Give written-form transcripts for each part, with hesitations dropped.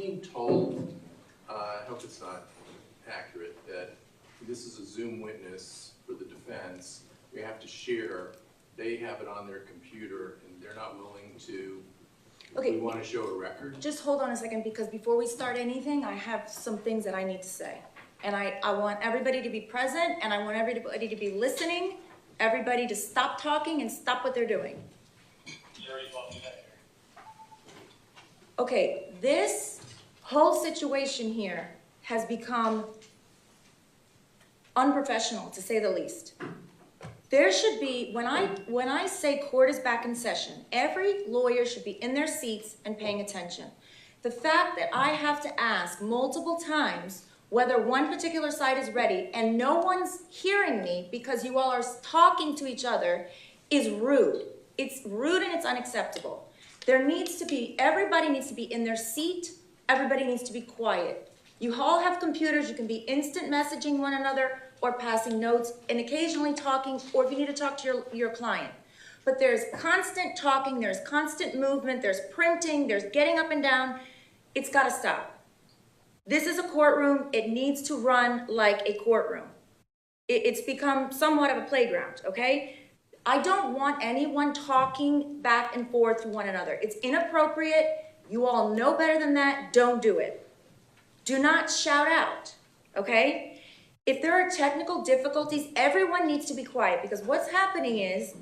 being told, I hope it's not accurate, that this is a Zoom witness for the defense. We have to share. They have it on their computer, and they're not willing to. Okay. We want to show a record. Just hold on a second, because before we start anything, I have some things that I need to say. And I want everybody to be present, and I want everybody to be listening, everybody to stop talking and stop what they're doing. Okay, this whole situation here has become unprofessional, to say the least. There should be, when I say court is back in session, every lawyer should be in their seats and paying attention. The fact that I have to ask multiple times whether one particular side is ready and no one's hearing me because you all are talking to each other is rude. It's rude and it's unacceptable. There needs to be, everybody needs to be in their seat, everybody needs to be quiet. You all have computers, you can be instant messaging one another or passing notes and occasionally talking, or if you need to talk to your client. But there's constant talking, there's constant movement, there's printing, there's getting up and down. It's gotta stop. This is a courtroom, it needs to run like a courtroom. It's become somewhat of a playground, okay? I don't want anyone talking back and forth to one another. It's inappropriate, you all know better than that, don't do it. Do not shout out, okay? If there are technical difficulties, everyone needs to be quiet, because what's happening is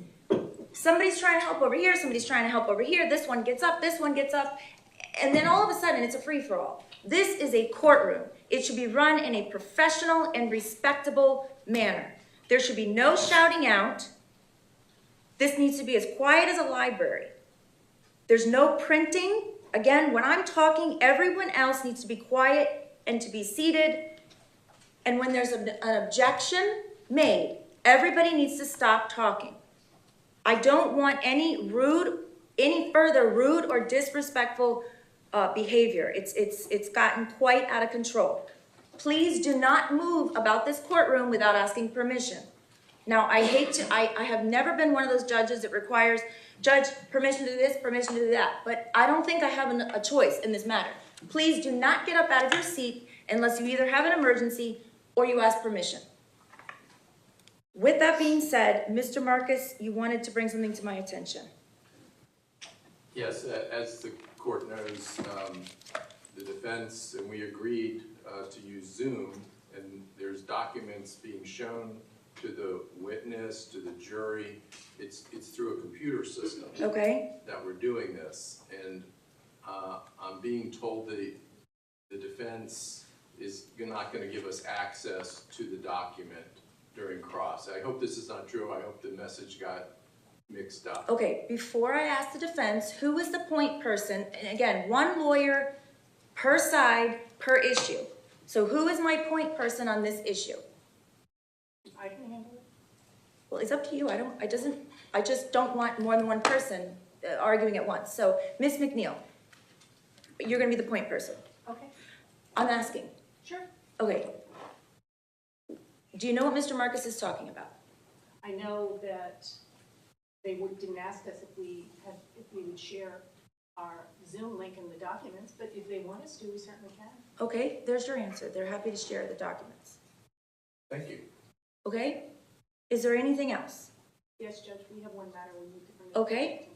somebody's trying to help over here, somebody's trying to help over here, this one gets up, and then all of a sudden it's a free-for-all. This is a courtroom. It should be run in a professional and respectable manner. There should be no shouting out. This needs to be as quiet as a library. There's no printing. Again, when I'm talking, everyone else needs to be quiet and to be seated. And when there's an objection made, everybody needs to stop talking. I don't want any further rude or disrespectful behavior. It's gotten quite out of control. Please do not move about this courtroom without asking permission. Now, I have never been one of those judges that requires, judge, permission to do this, permission to do that. But I don't think I have a choice in this matter. Please do not get up out of your seat unless you either have an emergency or you ask permission. With that being said, Mr. Marcus, you wanted to bring something to my attention. Yes, as the court knows, the defense and we agreed to use Zoom, and there's documents being shown to the witness, to the jury. It's through a computer system. Okay. That we're doing this, and I'm being told that the defense is not going to give us access to the document during cross. I hope this is not true. I hope the message got mixed up. Okay, before I ask the defense, who is the point person? And again, one lawyer per side, per issue. So who is my point person on this issue? I can handle it. Well, it's up to you. I just don't want more than one person arguing at once. So, Ms. McNeil, you're going to be the point person. Okay. I'm asking. Sure. Okay. Do you know what Mr. Marcus is talking about? I know that they didn't ask us if we would share our Zoom link in the documents, but if they want us to, we certainly can. Okay, there's your answer. They're happy to share the documents. Thank you. Okay? Is there anything else? Yes, Judge, we have one matter we need to bring up. Okay.